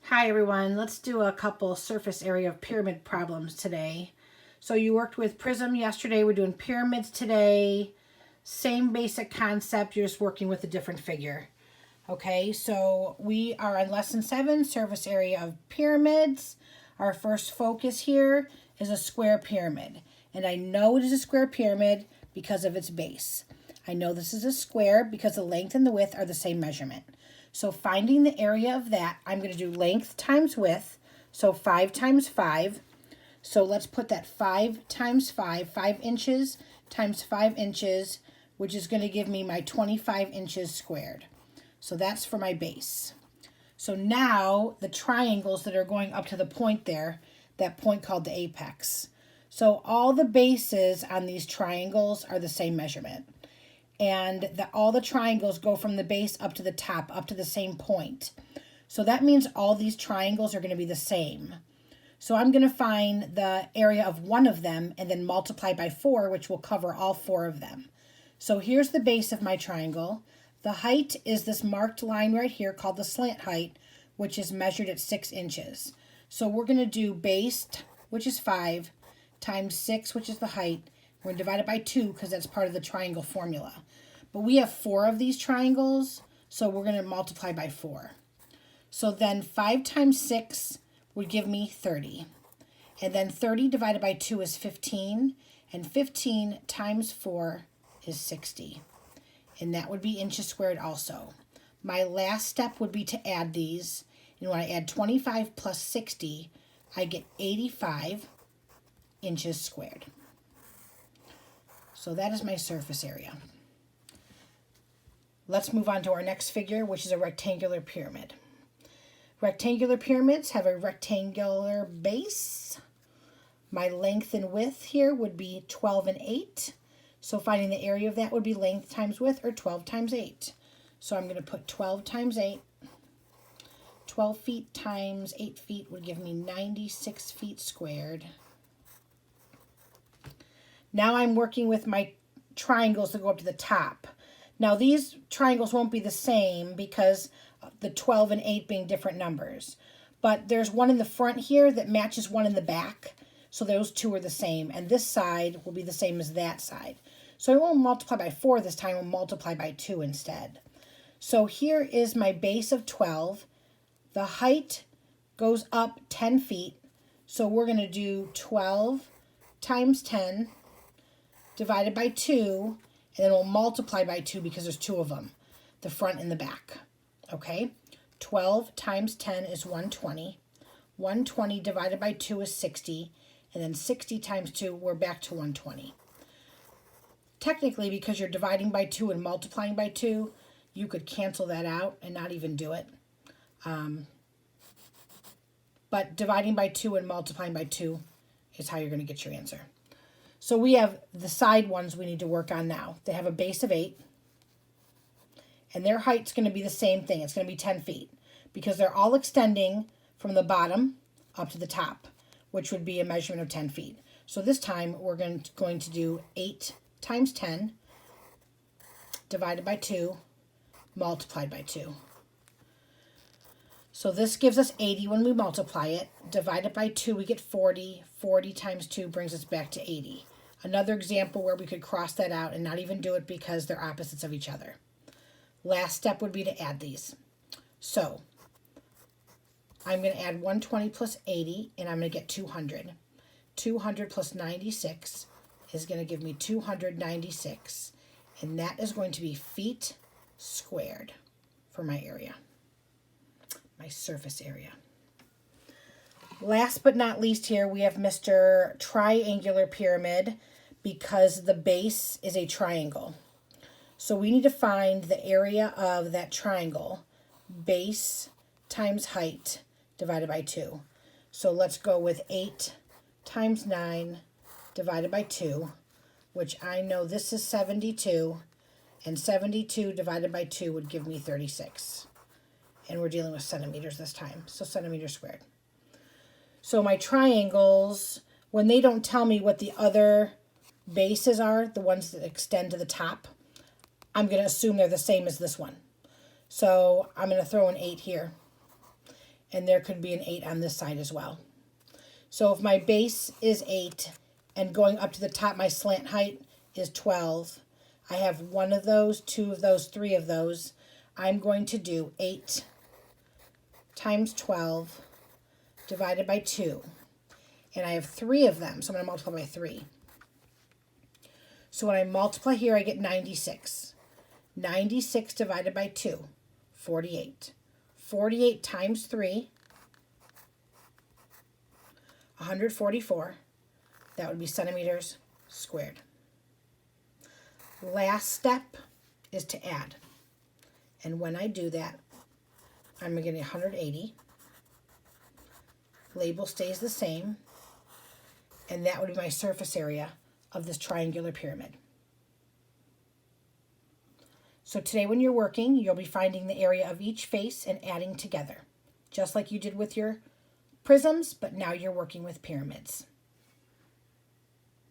Hi everyone, let's do a couple surface area of pyramid problems today. So you worked with prism yesterday, we're doing pyramids today. Same basic concept, you're just working with a different figure. Okay, so we are on lesson 7, surface area of pyramids. Our first focus here is a square pyramid. And I know it is a square pyramid because of its base. I know this is a square because the length and the width are the same measurement. So finding the area of that, I'm going to do length times width. So 5 times 5. So let's put that 5 times 5, 5 inches times 5 inches, which is going to give me my 25 inches squared. So that's for my base. So now the triangles that are going up to the point there, that point called the apex. So all the bases on these triangles are the same measurement. And all the triangles go from the base up to the top, up to the same point. So that means all these triangles are going to be the same. So I'm going to find the area of one of them and then multiply by 4, which will cover all 4 of them. So here's the base of my triangle. The height is this marked line right here called the slant height, which is measured at 6 inches. So we're going to do base, which is 5, times 6, which is the height. We're going to divide it by 2 because that's part of the triangle formula. But we have 4 of these triangles, so we're going to multiply by 4. So then 5 times 6 would give me 30. And then 30 divided by 2 is 15. And 15 times 4 is 60. And that would be inches squared also. My last step would be to add these. And when I add 25 plus 60, I get 85 inches squared. So that is my surface area. Let's move on to our next figure, which is a rectangular pyramid. Rectangular pyramids have a rectangular base. My length and width here would be 12 and 8. So finding the area of that would be length times width, or 12 times 8. So I'm going to put 12 times 8. 12 feet times 8 feet would give me 96 feet squared. Now I'm working with my triangles that go up to the top. Now these triangles won't be the same because the 12 and 8 being different numbers. But there's one in the front here that matches one in the back. So those two are the same. And this side will be the same as that side. So I won't multiply by 4 this time. I'll multiply by 2 instead. So here is my base of 12. The height goes up 10 feet. So we're going to do 12 times 10 divided by 2, and then we'll multiply by 2 because there's 2 of them, the front and the back. Okay, 12 times 10 is 120. 120 divided by 2 is 60, and then 60 times 2, we're back to 120. Technically, because you're dividing by 2 and multiplying by 2, you could cancel that out and not even do it. But dividing by 2 and multiplying by 2 is how you're going to get your answer. So we have the side ones we need to work on now. They have a base of 8. And their height's going to be the same thing. It's going to be 10 feet. Because they're all extending from the bottom up to the top, which would be a measurement of 10 feet. So this time we're going to do 8 times 10 divided by 2 multiplied by 2. So this gives us 80 when we multiply it. Divided by 2, we get 40. 40 times 2 brings us back to 80. Another example where we could cross that out and not even do it because they're opposites of each other. Last step would be to add these. So I'm going to add 120 plus 80, and I'm going to get 200. 200 plus 96 is going to give me 296. And that is going to be feet squared for my area. My surface area. Last but not least here, we have Mr. Triangular Pyramid because the base is a triangle. So we need to find the area of that triangle, base times height divided by 2. So let's go with 8 times 9 divided by 2, which I know this is 72, and 72 divided by 2 would give me 36. And we're dealing with centimeters this time, so centimeters squared. So my triangles, when they don't tell me what the other bases are, the ones that extend to the top, I'm going to assume they're the same as this one. So I'm going to throw an 8 here. and there could be an 8 on this side as well. So if my base is 8 and going up to the top, my slant height is 12, I have 1 of those, 2 of those, 3 of those. I'm going to do 8 times 12 divided by 2. And I have 3 of them, so I'm going to multiply by 3. So when I multiply here, I get 96. 96 divided by 2, 48. 48 times 3, 144. That would be centimeters squared. Last step is to add. And when I do that, I'm going to get 180. Label stays the same. And that would be my surface area of this triangular pyramid. So today when you're working, you'll be finding the area of each face and adding together, just like you did with your prisms, but now you're working with pyramids.